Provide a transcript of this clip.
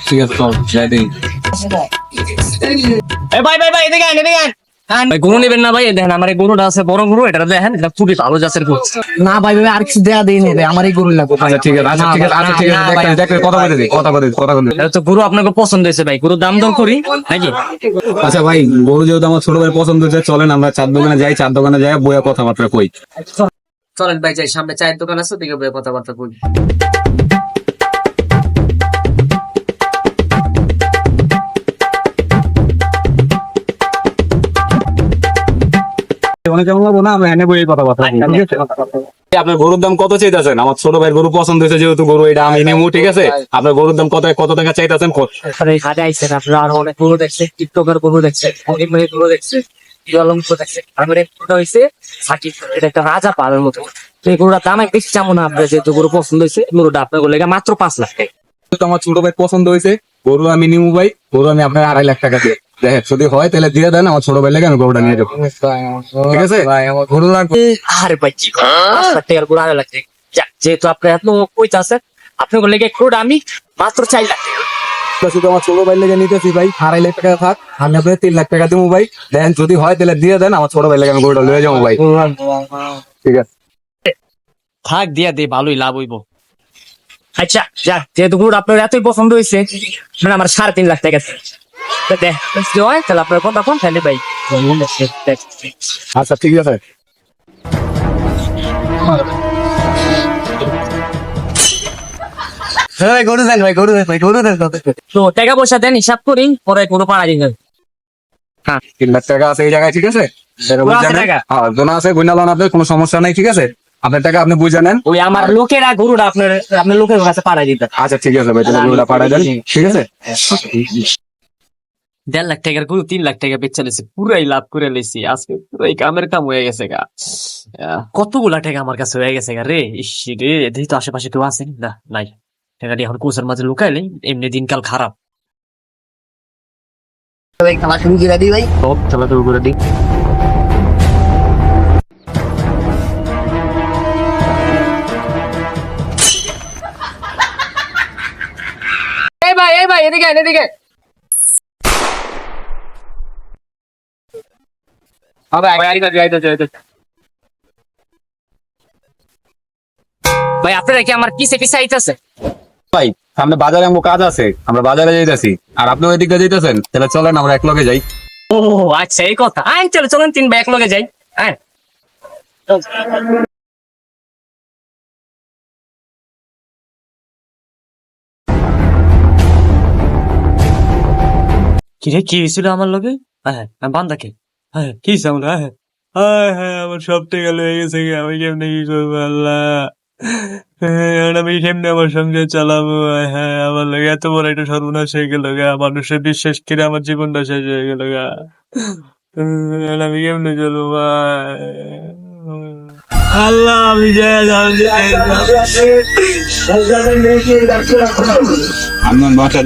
ঠিক আছে চল যাই দেখি। ভাই ভাই ভাই এদিকে আন, এদিকে আন। ভাই গরু নেবেন না ভাই, দেখেন আমার এই গরুটা আছে বড় গরু, এটা দেখেন এটা খুবই ভালো জাতের গরু। না ভাই ভাই আর কিছু দেয়া দেই নেই ভাই, আমার এই গরু লাগবে ভাই। আচ্ছা ঠিক আছে, আচ্ছা ঠিক আছে, আচ্ছা ঠিক আছে, দেখ কথা বলে দিই, কথা বলে দিই। এটা তো গরু আপনাকে পছন্দ হয়েছে ভাই, গরুর দাম দর করি নাকি? আচ্ছা ভাই, গরু যেহেতু আমার ছোট ভাই পছন্দ হয়েছে, চলেন আমরা চার দোকানে যাই, চার দোকানে যাই বইয়া কথাবার্তা কই। চলেন ভাই যাই, সামনে চায়ের দোকান আছে, ওদিকে বইয়ে কথাবার্তা বলি। অনেক কেমন লাগবো না, আমরা এনে বই কথাবার্তা বলি, ঠিক আছে? আপনার গরুর দাম কত চাইতেছেন? আমার ছোট ভাইয়ের গরু পছন্দ হয়েছে যেহেতু গরু এটা আমি নেবো, ঠিক আছে? আপনার গরুর দাম কত টাকা চাইতেছেন? হাটে আইছেন আপনারা, আরো অনেক গরু দেখছে, টিকটকের গরু দেখছে, অনেক মেয়ে গরু দেখছে, জলঙ্ক দেখছে, আমার এক গরুটা হয়েছে সাকিব, এটা একটা রাজা পালের মতো। তো এই গরুটার দাম বেশি চামো না আপনার, যেহেতু গরু পছন্দ হয়েছে, গরুটা আপনার লেগে মাত্র 5 লাখ টাকা। আমার ছোট ভাই পছন্দ হয়েছে, গরু আমি নিবো ভাই, গরু আমি আপনার 2.5 লাখ টাকা দিয়ে দেখেন, যদি হয় তাহলে দিয়ে দেন, আমার ছোট ভাই লেগে আমি গরুটা নিয়ে যাবো, ঠিক আছে? গরু লাগবে। আরে ভাই 5 লাখ টাকার গরু 2.5 লাখ টাকা, যেহেতু আপনার এত কইতে আছে, আপনার লেগে গরুটা আমি মাত্র 4 লাখ টাকা। শুধু আমার ছোট ভাই লেগে নিতেছি ভাই, 2.5 লাখ টাকা থাক, আমি আপনার 3 লাখ টাকা দেবো ভাই, দেখেন যদি হয় তাহলে দিয়ে দেন, আমার ছোট ভাই লেগে আমি গরুটা লয়ে যাবো ভাই, ঠিক আছে? থাক দিয়া দে, ভালোই লাভ হইব। আচ্ছা যা, যেহেতু গরুটা আপনার এতই পছন্দ হয়েছে, মানে আমার 3.5 লাখ টাকা আছে। তো দেখ হয় তাহলে আপনার কোনটা কোন ফেলে ভাই। আচ্ছা ঠিক আছে। গরু দেন ভাই, গরু দেন ভাই, গরু দেন। তো টাকা পয়সা দেন, হিসাব করি, পরে কোনো পাড়া দিন। 3 লাখ টাকা আছে এই জায়গায়, ঠিক আছে? হ্যাঁ দোনা আছে, গুনা লোন, আপনার কোনো সমস্যা নাই, ঠিক আছে? আপনার টাকা আপনি বুঝে নেন। ওই আমার লোকেরা গরুটা আপনার লোকের কাছে পাড়াই দিতে। আচ্ছা ঠিক আছে ভাই, তাহলে গরুটা পাঠাই দেন, ঠিক আছে? 1.5 লাখ টাকার গরু 3 লাখ টাকা বেচা লেছি, পুরাই লাভ করে লেছি আজকে, পুরাই কামের কাম হয়ে গেছে গা। কতগুলা টাকা আমার কাছে হয়ে গেছে গা রে, ইস রে, দেখি তো আশেপাশে কেউ আছে না, নাই। টাকাটি এখন কোচের মাঝে লুকাইলে, এমনি দিনকাল খারাপ। খেলা শুরু করে দিই ভাই। সব খেলা শুরু করে দিই। এই ভাই এদিকে এদিকে। ভাই আপনারা কি আমার পিছে পিছে আইতাছে? ভাই সামনে বাজারে আমার কাজ আছে, আমরা বাজারে যাইতেছি, আর আপনি ওই দিকে যাইতেছেন, তাহলে চলেন আমরা এক লগে যাই। ও আচ্ছা এই কথা, আইন চলো চলেন 3 ভাই এক লগে যাই। আইন। কিরে কি হয়েছিল আমার লগে? হ্যাঁ বান্দাকে, হ্যাঁ কি হয়েছে আমার? হ্যাঁ হ্যাঁ আমার সব টাকা লয়ে গেছে, আমি কেমনে কি করবো আল্লাহ, আমি কেমনে আমার সংসার চালাবো? হ্যাঁ আমার লগে এত বড় একটা সর্বনাশ হয়ে গেল গা, মানুষের বিশ্বাস করে আমার জীবনটা শেষ হয়ে গেল গা, আমি কেমনে চলবো ভাই? আল্লাহ আমি যাই আমার বাসা